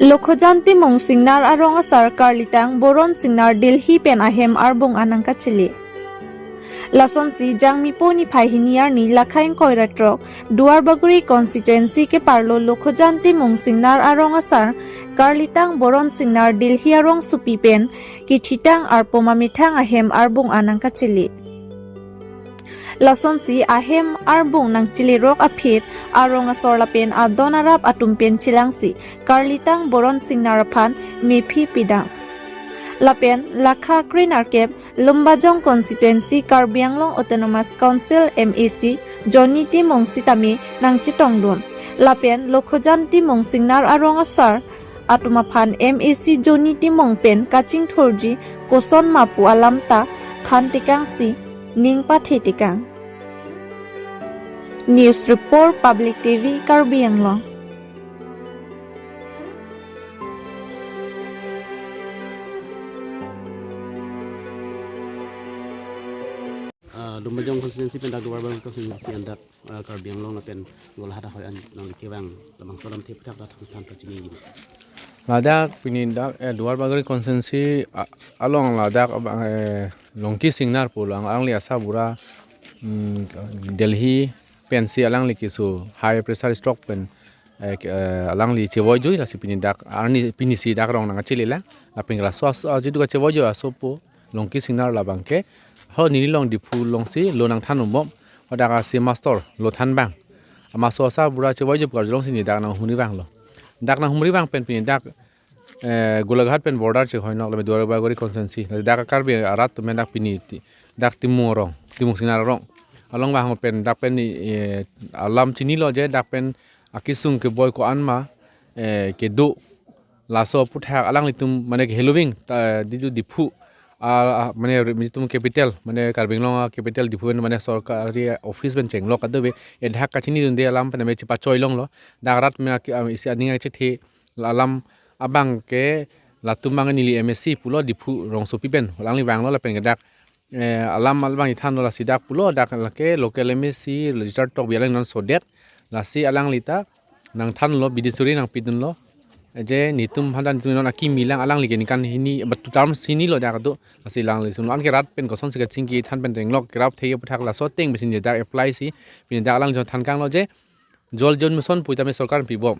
Lokhojanti mong singnar arong asar karlitang boron singnar Delhi pen ahem arbong anang kachili. Lason si jangmi poni phahiniar ni lakhain koiratrok Duarbaguri constituency ke parlo Lokhojanti mong singnar arong asar karlitang boron singnar Delhi arong supi pen kithitang arpoma mithang ahem arbong anang kachili. Lason si ahem arbong nang cilirok apit arong asorlapen adonarap atumpen cilangsi karlitang boron singnarapan mepi pidang. Lapen lakha krinarkep lumbajong constituency Karbi Anglong Autonomous Council MAC Joni Timong Sitami nang chitongdon. Lapen Lokhojanti mong singnar arong asar atumapan MAC Joni Timong pen kaching thorji koson mapu alamta khan tikangsi ning pathitikang. News Report Public TV Karbi Anglong. Lumajong konstituensi pendak Duarbaguri konstituensi andak Karbi Anglong napen ngolah hada hoyan nang dikewang lamang solam tip tak datang tan kacini gini. Ladak pinindak Duarbaguri konstituensi along ladak longki singnar pulang angli asa bura Delhi pensi alang li kisu high pressure stroke pen alang li chevoju la si pinindak arni pinisi dak rong nang chilila apeng la swas jidu ka chevoju asopo longki singnar la bangke ho ni long di phu long si lo nang thanum bom odaka si master lo than bang ama so sa bura chevoju par long si ni dak nang huni bang lo dak nang humri bang pen pinindak golaghat pen border che hoinok le Duarbaguri konstituensi dak Karbi arat to mendak piniti dak timurong timung singnar rong along bang pen dak pen alam chini lo je dak pen akisung ke boy ko anma ke do laso putha alang litum mane ke helowing didu dipu mane mitum capital mane Karbi Anglong capital dipu mane sarkari office ben cheng lo kadobe e dak ka chini dun de alam pen me chipa choilong lo dak rat me isi aninga che alam abang ke latumang nili MSC pulo dipu rong sopi pen alang li bang lo la pen dak alam albang ithan la sidak pulo dak lake local MSC register tok bialang non sodet la si alang lita nang than lo bidisuri nang pidun lo je nitum hadan non aki milang alang li kan hini batutam sini lo dak do la si lang li sun an ke rat pen ko son se chingki than pen tenglok grab thei puthak la so teng besin je dak apply si pin dak alang jon than kang lo je jol jon mission puitame sarkar pibom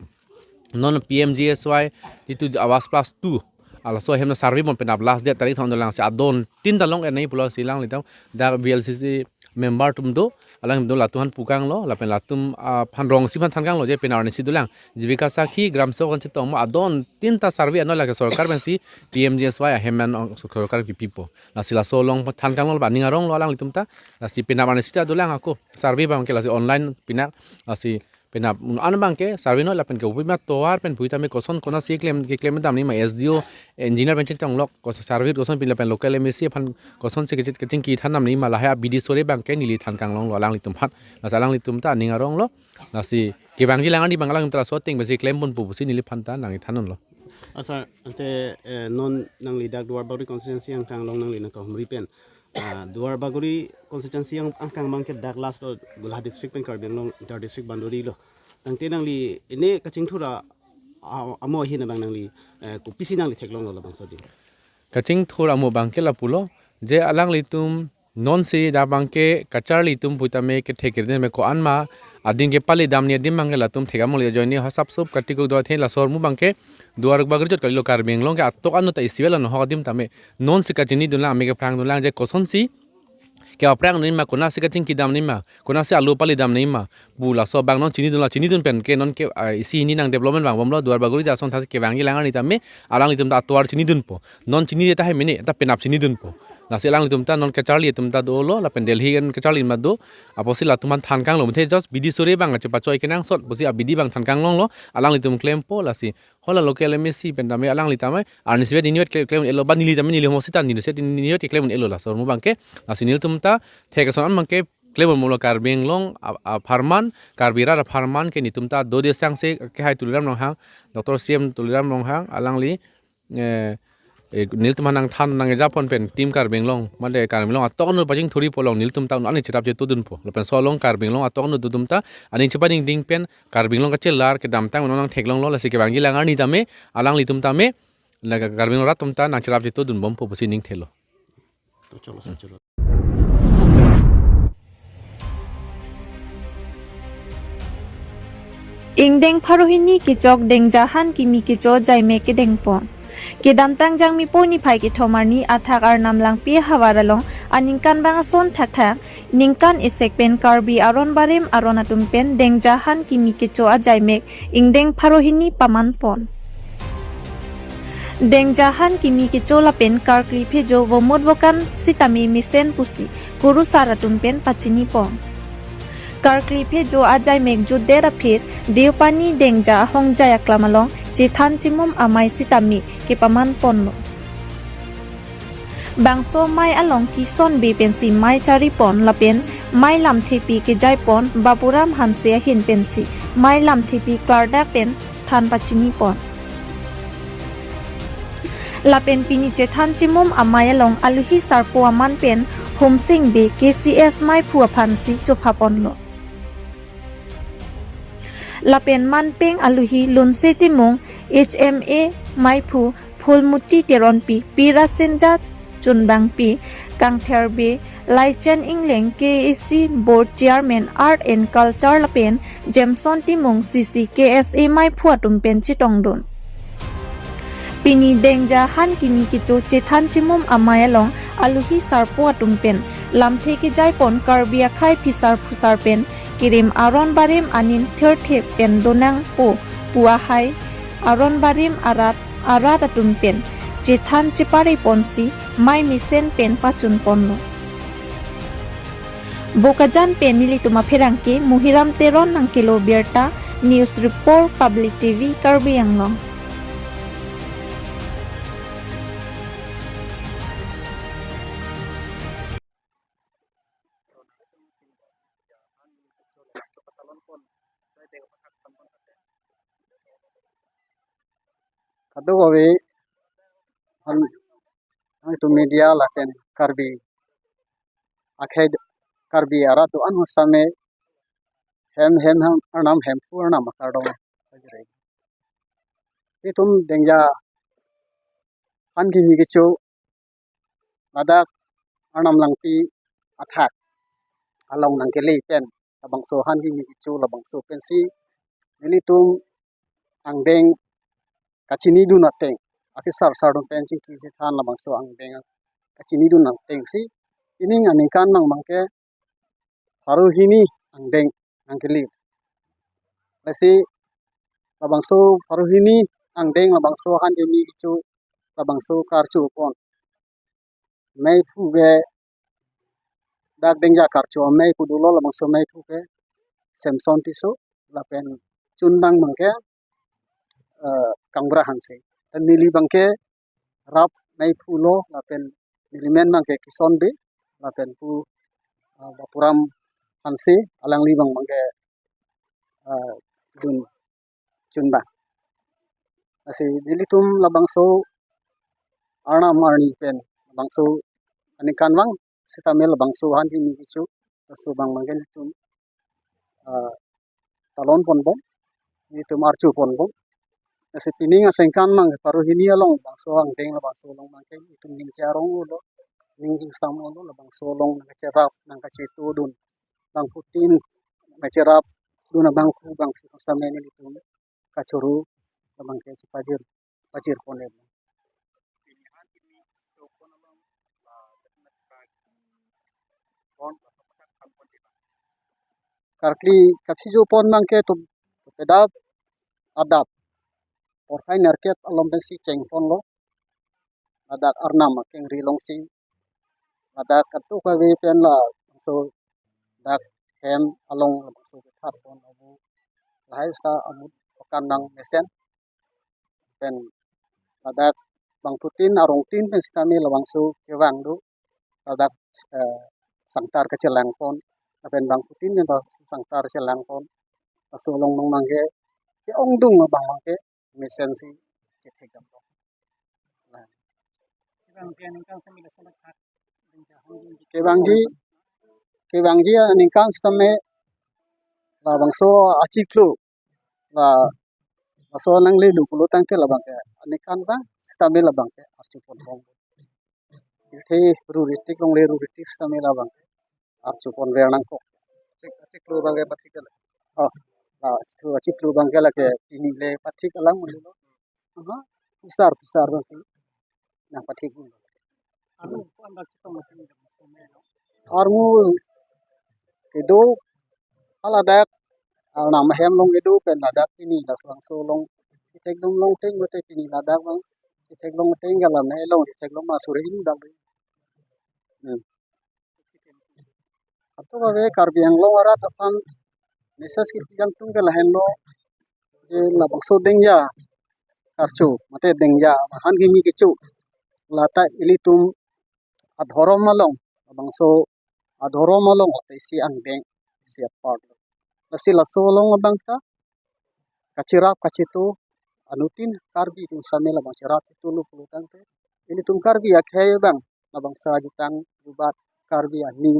non PMGSY itu awas plus 2 ala so hemna survey mon penab last date tarikh thon lang si adon tin dalong enai pulo silang litam da BLCC member tum do alang do latuhan pukang lo lapen latum phanrong si phan thankang lo je penar ni si dulang jibika sakhi gram so kon chitong ma adon tin ta survey no la ke sarkar ben si PMGSY heman sarkar pipo la sila so long thankang lo baninga rong lo alang litum ta la si penar ni si ta dulang ako survey bang ke la si online pinar la si penap an bangke sarvino la pen ke upima toar pen puita me koson kona si claim dam ni ma SDO engineer pen chitong lok ko sarvit koson pin la pen local MSC phan koson se ke ching ki thanam ni ma la ha BD sore bangke nili than kang long lo lang litum phat la salang litum ta ninga rong lo la si ke bang ji lang ni banglang tra so ting be si claim pun pu si nili phan ta nang thanon lo Asa ante non nang lidak Duarbaguri konstituensi ang kang long nang lina ko humri pen Duarbaguri konstituensi ang kang mangke dak last lo Gulha district pen Karbi Anglong inter district banduri lo nang te nang li ini kaching thura amo hi na bang nang li ku pisi nang li theklong lo bang sodi kaching thura amo bangke la pulo je alang litum non se da bangke kachar litum puitame ke thekir me ko anma adin ke pali dam ni dim mangela tum thegam le joini hasap sup katikuk do the la sor mu bangke Duarbaguri jot kalilo Karbi Anglong ke atok anu ta isiwela no hodim tame non se kachini dunla ame ke prang dunla je koson si ke aprang nima kona se kaching ki dam nima kona se alu pali dam nima bula so bang non chini dun pen ke non ke isi ni nang development bang bomlo Duarbaguri da son thas ke bangi langar ni tame alang litum ta atwar chini dun po non chini de ta he mene ta penap chini dun po la se alang litum ta non ke charli tum ta do lo la pen Delhi gen ke charli ma do aposi la tuman than kang lo mthe just bidi sore bang che pa choi ke nang sot bosi abidi bang than kang long lo alang litum claim po la si hola local MSC pen tame alang litame arni se dinwet claim elo ba nili tame nili mo sita ni se dinwet ke claim elo la sor mu bang ke la si nil tum ta thekason an mangke claim molo Karbi Anglong farman karbira ra farman ke nitumta do de sang se ke hai tuliram nong hang Dr. CM tuliram nong hang alang li nil tum hanang than nang japon pen team Karbi Anglong male Karbi Anglong atok no pajing thuri polong nil tum taun ani chirap je tudun po lepen solong Karbi Anglong atok no dudum ta ani chipaning ding pen Karbi Anglong ka chelar ke dam tang nong theklong lo lasi ke bangi langar ni tame alang litum tame la Karbi Anglong ratum ta nang chirap je tudun bom po pusi ning thelo तो चलो सर चलो Ingdeng Parohini Kichok Dengjahan Kimi Kicho Jaime Kedengpon. Kedamtang jang mi poni pai ki thomarni athak ar namlang pi hawaralong aningkan bang son thak ningkan isek pen Karbi aron barim aron atum pen Dengjahan Kimi Kicho Ajaimek Ingdeng Parohini Pamanpon. Dengjahan Kimi Kicho lapen Karkli Phejo Womodwokan Sitami Misen Pusi Guru Saratum pen Pachini Pon. Karkli Phejo Ajaimek Judera Phit Deupani Dengja Hongjaya Klamalong Jithan Chimum Amai Sitami ke Paman Ponno. Bangso Mai Along Kison Be Pensi Mai Chari Pon Lapen Mai Lam Thepi ke Jai Pon Baburam Hanse Hin Pensi Mai Lam Thepi Klarda Pen Than Pachini Pon. Lapen Pini Jithan Chimum Amai Along Aluhi Sarpo Aman Pen Homsing Be KCS Mai Phua Phansi Chopapon Lo. Lapen Manpeng Aluhi Lunse Timung HMA Maipu Phulmuti Teronpi Pira Senja Chunbang Pi Kangtherbe Laichen Ingleng KAC Board Chairman Art and Culture Lapen Jameson Timung CC KSA Maipu Atumpen Chitongdon. Pini Dengjahan Kimi Kicho Chethan Chimum Amayalong Aluhi Sarpo Atumpen Lamthe Ki Jaipon Karbi Akhai Pisar Phusar Pen Kirim Aron Barim Anin Thirthe Pen Donang Po Puahai Aron Barim Arat Atumpen Chethan Chipari Ponsi Mai Misen Pen Pachun Ponno Bokajan Pen Nilituma Pherangke Muhiram Teron Nangkelo Berta News Report Public TV Karbi Anglong. Kado wawe an itu media laken Karbi akhed Karbi ara tu an same hem anam hem purna makadong ajre itum dengja an gini gichu ladak anam langpi athak along nangkeli pen labang so han gini gichu labang so pensi nilitum angdeng kachini du nateng akisar sardon penching kisi than labang so angdeng kachini du nateng si ining aningkan nang mangke Haruhini angdeng angkeli lesi labang so Haruhini angdeng labang so han gini gichu labang so karchu pon mei phuge dak dengja karchu mei pudulo labang so mei phuge semson tisu lapen chunbang mangke kangbra hanse dan nili bangke rap mei phulo lapen nilimen bangke kison be lapen pu bapuram hanse alang libang mangke dun chunbang asi nilitum labang so arna marni pen labang so anikan bang sitamel labang so han ni gichu so bang mangke tum talon pon bom itu marchu pon bom asi pining asengkan mang Paruhini along bang so angdeng labang so long mangke itu ning charong lo ning sam lo labang so long cerap nang kacitu dun bang putin cerap dun bang pu samene itu kacuru labang ke pajir pon Karkli kafijo pon mangke tu pedap adat orkai narket alom bensi ceng pon lo adat arnam keng rilong si adat katu ka we pen la so dak hem along so that pon abu lahai sa abu kanang mesen pen adat bang putin arong tin pen stami lawang so kewang du adat sangtar kecelang pon apen bang putin nen sangtar celang pon asolong nong mangke ke ong dung bang mangke mesen si cethek Kebangji ningkan same la bangso achiklu la so nang le lu pulu tang ke la bang ke ningkan bang same la bang ke achipon bang the ruristik long le ruristik same la bang achipon be nang ko achiklu bang ke patikal oh la achiklu bang ke la ke ini le patikalang mo lo besar bang na patik armu kedo ala dak nama hem long edu pen ladak ini la so long tek dong long teng bote ini ladak bang tek long teng gala me long tek long masure ini dak atau babe Karbi Anglong ara tapan mesas ki tigang tung gala henlo je la bang so dengya karchu mate dengya han gimi kichu lata ilitum adhorom malong bang so adhorom malong te si an beng si apart lasi lasolong bang ta kacirap kacitu anutin Karbi tum samela bang cirap itu lu pulutan te ini tum Karbi akhay bang bang sa jutang bubat Karbi ani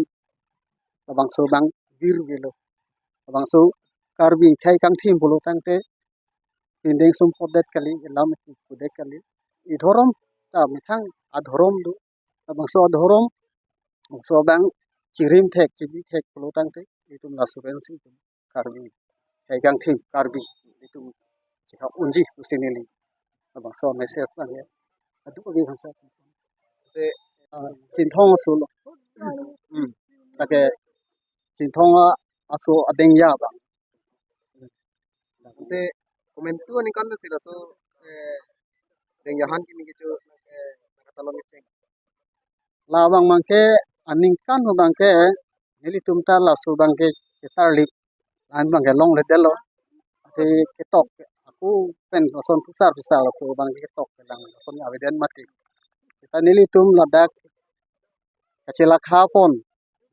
bang so bang bir gelo bang so Karbi khay kang thim pulutan te pindeng sum podet kali elam ki podet kali I dhorom ta mithang adhorom du bang so adhorom so bang cirim thek cibi thek pulutan te itu asuransi tum Karbi khay kang thim Karbi itu jika unji usinili bang so message bang ya adu ko bang sa te sinthong sulo take sinthong aso adengya bang te komentu ni kan sila so dengyahan kini gitu nakatalong cek la bang mangke aningkan bang ke nili tumta la so bang ke ketar lip an bang ke long le delo te ketok aku pen son besar la so bang ke ketok lang son aveden mati kita nili tum ladak kacila khapon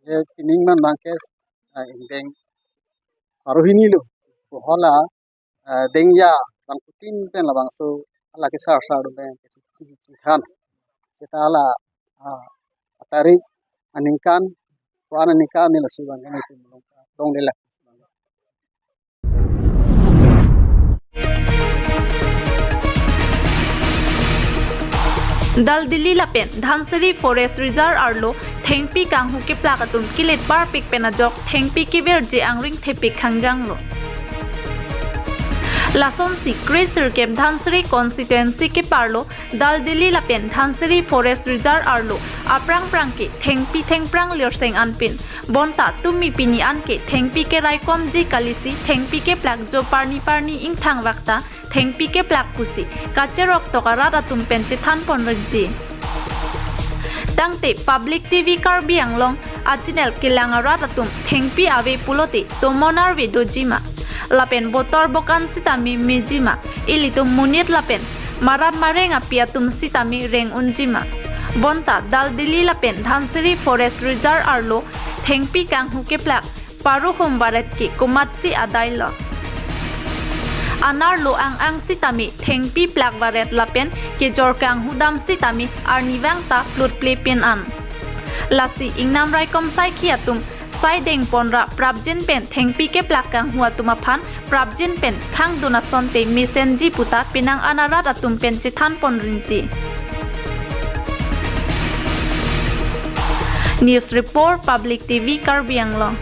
je tining man bang ke indeng arohini lu hola dengya bang putin pen la bang so ala ke sar bang ke kan kita ala tarik aningkan puan aningkan ni la so bang ke tum dong de la Dal Delhi lapen Dhansari Forest Reserve arlo thengpi kanghu ke plakatum kilet bar pik penajok thengpi ki verje angring thepik khangjang lo Lason si Gracer kem Dhansari constituency ke parlo Dal Delhi lapen Dhansari Forest Reserve arlo aprang prang ke thengpi thengprang lyorseng anpin bonta tumi pini anke thengpi ke raikom ji kalisi thengpi ke plak jo parni ing thang wakta thengpi ke plak pusi kacherok tokarat atum penche than pon ragdi tangte public tv Karbi Anglong achinel kilangarat atum thengpi ave pulote tomonar vedojima lapen botor bokan sitami mejima ilitum munit lapen marap mareng apiatum sitami reng unjima bonta Dal Delhi lapen Dhansari Forest Reserve arlo thengpi kanghu ke plak paru hom baret ki kumatsi adaila anar lo ang sitami thengpi plak baret lapen ke jor kang hudam sitami arniwang ta plut play pin an lasi ingnam raikom sai khiatum sai deng ponra prabjin pen thengpi ke plak kang huatuma phan prabjin pen khang duna sonte misenji puta pinang anarat atum pen chithan pon rinti News Report Public TV Karbi Anglong